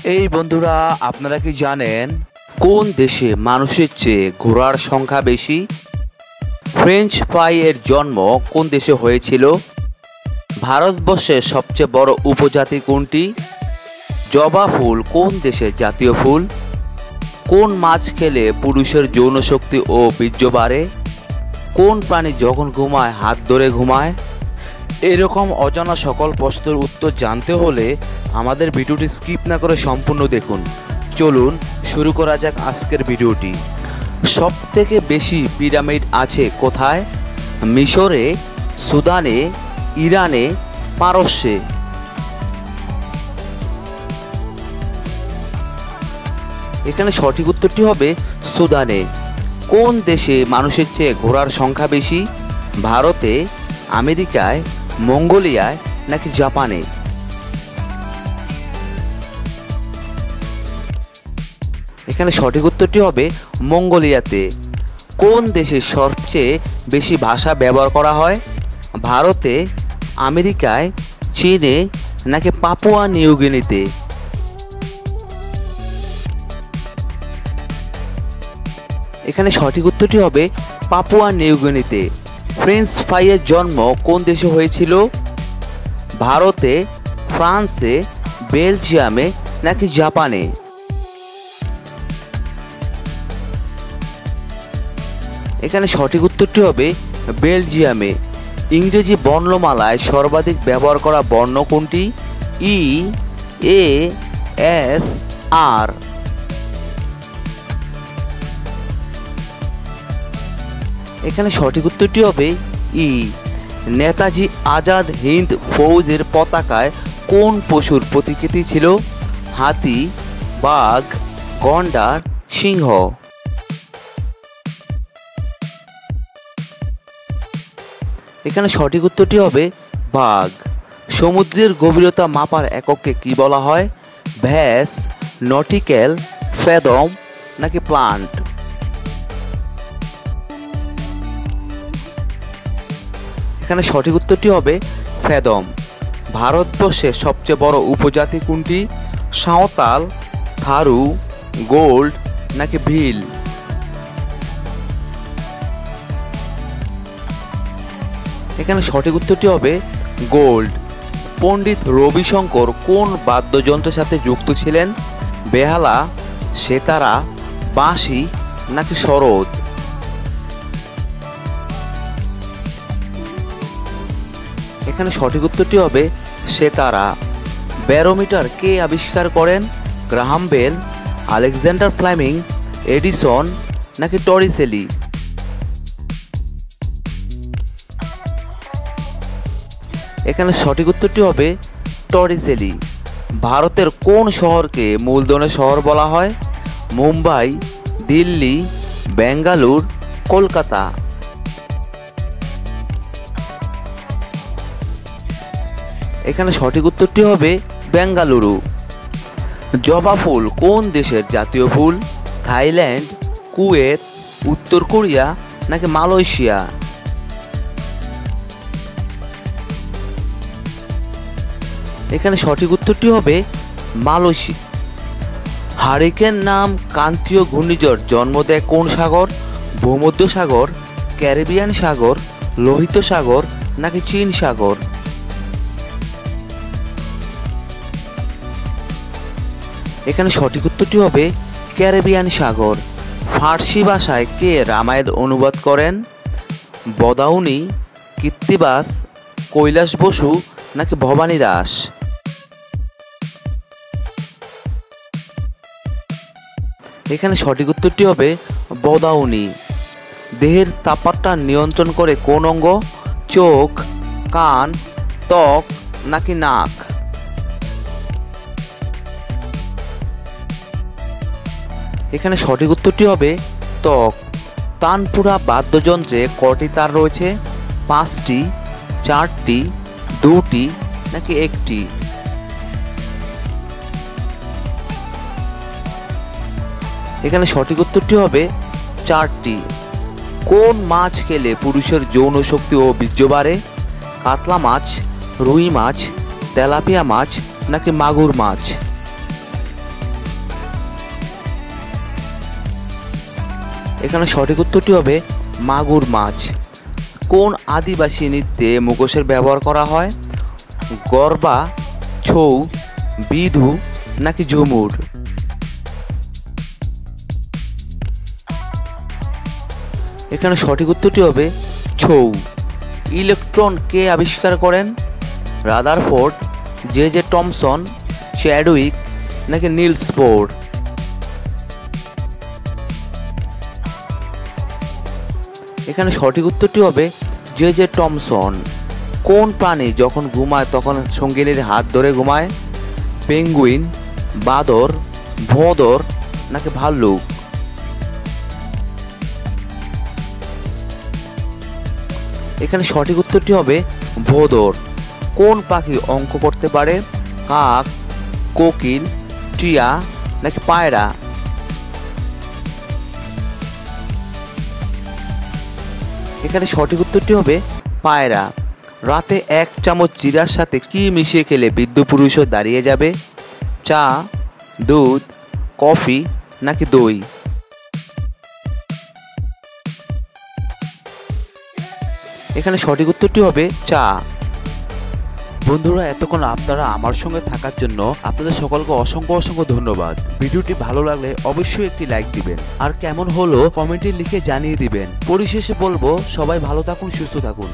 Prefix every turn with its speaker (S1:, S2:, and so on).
S1: এই বন্ধুরা, আপনারা কি জানেন কোন দেশে মানুষের চেয়ে ঘোড়ার সংখ্যা বেশি? ফ্রেঞ্চ ফ্রাই এর জন্ম কোন দেশে হয়েছিল? ভারতবর্ষের সবচেয়ে বড় উপজাতি কোনটি? জবা ফুল কোন দেশের জাতীয় ফুল? কোন মাছ খেলে পুরুষের যৌন শক্তি ও বীর্য বাড়ে? কোন প্রাণী যখন ঘুমায় হাত ধরে ঘুমায়? এরকম অজানা সকল প্রশ্নের উত্তর জানতে হলে আমাদের ভিডিওটি স্কিপ না করে সম্পূর্ণ দেখুন। চলুন শুরু করা যাক আজকের ভিডিওটি। সবথেকে বেশি পিরামিড আছে কোথায়? মিশরে, সুদানে, ইরানে, পারস্যে। এখানে সঠিক উত্তরটি হবে সুদানে। কোন দেশে মানুষের চেয়ে ঘোড়ার সংখ্যা বেশি? ভারতে, আমেরিকায়, মঙ্গোলিয়ায় নাকি জাপানে? এখানে সঠিক উত্তরটি হবে মঙ্গোলিয়াতে। কোন দেশে সবচেয়ে বেশি ভাষা ব্যবহার করা হয়? ভারতে, আমেরিকায়, চীনে নাকি পাপুয়া নিউগিনিতে? এখানে সঠিক উত্তরটি হবে পাপুয়া নিউগিনিতে। ফ্রেঞ্চ ফ্রাইয়ের জন্ম কোন দেশে হয়েছিল? ভারতে, ফ্রান্সে, বেলজিয়ামে নাকি জাপানে? এখানে সঠিক উত্তরটি হবে বেলজিয়ামে। ইংরেজি বর্ণমালায় সর্বাধিক ব্যবহার করা বর্ণ কোনটি? ই, এ, এস, আর। এখানে সঠিক উত্তরটি হবে ই। নেতাজি আজাদ হিন্দ ফৌজের পতাকায় কোন পশুর প্রতিকৃতি ছিল? হাতি, বাঘ, গন্ডার, সিংহ। এখানে সঠিক উত্তরটি হবে বাঘ। সমুদ্রের গভীরতা মাপার এককে কি বলা হয়? ভ্যাস, নটিক্যাল, ফ্যাদম নাকি প্লান্ট? এখানে সঠিক উত্তরটি হবে ফ্যাদম। ভারতবর্ষের সবচেয়ে বড় উপজাতি কোনটি? সাঁওতাল, থারু, গোল্ড নাকি ভিল? এখানে সঠিক উত্তরটি হবে গোল্ড। পণ্ডিত রবিশঙ্কর কোন বাদ্যযন্ত্রের সাথে যুক্ত ছিলেন? বেহালা, সেতারা, বাঁশি নাকি সরোদ? এখানে সঠিক উত্তরটি হবে সেতারা। ব্যারোমিটার কে আবিষ্কার করেন? Graham Bell, Alexander Fleming, Edison নাকি টরিসেলি? এখানে সঠিক উত্তরটি হবে টরিসেলি। ভারতের কোন শহরকে মূলধনের শহর বলা হয়? মুম্বাই, দিল্লি, বেঙ্গালুর, কলকাতা। এখানে সঠিক উত্তরটি হবে বেঙ্গালুরু। জবা ফুল কোন দেশের জাতীয় ফুল? থাইল্যান্ড, কুয়েত, উত্তর কোরিয়া নাকি মালয়েশিয়া? এখানে সঠিক উত্তরটি হবে মালয়েশিয়া। হারিকেন নাম ক্রান্তীয় ঘূর্ণিঝড় জন্ম দেয় কোন সাগর? ভূমধ্য সাগর, ক্যারিবিয়ান সাগর, লোহিত সাগর নাকি চীন সাগর? এখানে সঠিক উত্তরটি হবে ক্যারিবিয়ান সাগর। ফার্সি ভাষায় কে রামায়ণ অনুবাদ করেন? বদাউনি, কৃত্তিবাস, কৈলাস বসু নাকি ভবানী দাস? এখানে সঠিক উত্তরটি হবে বদাউনি। দেহের তাপমাত্রা নিয়ন্ত্রণ করে কোন অঙ্গ? চোখ, কান, ত্বক নাকি নাক? এখানে সঠিক উত্তরটি হবে ত্বক। তানপুরা বাদ্যযন্ত্রে কটি তার রয়েছে? 5টি, 4টি, 2টি নাকি 1টি? এখানে সঠিক উত্তরটি হবে 4টি। কোন মাছ খেলে পুরুষের যৌন শক্তি ও বীর্য বাড়ে? কাতলা মাছ, রুই মাছ, তেলাপিয়া মাছ নাকি মাগুর মাছ? এখানে সঠিক উত্তরটি হবে মাগুর মাছ। কোন আদিবাসী নৃত্যে মুখোশের ব্যবহার করা হয়? গরবা, ছৌ, বিধু নাকি ঝুমুর? এখানে সঠিক উত্তরটি হবে ছৌ। ইলেকট্রন কে আবিষ্কার করেন? রাদারফোর্ড, জে টমসন, চ্যাডউইক নাকি নিলস বোর? এখানে সঠিক উত্তরটি হবে জে টমসন। কোন প্রাণী যখন ঘুমায় তখন সঙ্গিনীর হাত ধরে ঘুমায়? পেঙ্গুইন, বাদর, ভোঁদর নাকি ভাল্লুক? এখানে সঠিক উত্তরটি হবে ভোঁদর। কোন পাখি অঙ্ক করতে পারে? কাক, কোকিল, টিয়া নাকি পায়রা? এখানে সঠিক উত্তরটি হবে পায়রা। রাতে 1 চামচ জিরার সাথে কি মিশিয়ে খেলে বৃদ্ধ পুরুষও দাঁড়িয়ে যাবে? চা, দুধ, কফি নাকি দই? এখানে সঠিক উত্তরটি হবে চা। বন্ধুরা, এতক্ষণ আপনারা আমার সঙ্গে থাকার জন্য আপনাদের সকলকে অসংখ্য ধন্যবাদ। ভিডিওটি ভালো লাগলে অবশ্যই একটি লাইক দিবেন, আর কেমন হলো কমেন্টে লিখে জানিয়ে দিবেন। পরিশেষে বলবো, সবাই ভালো থাকুন, সুস্থ থাকুন।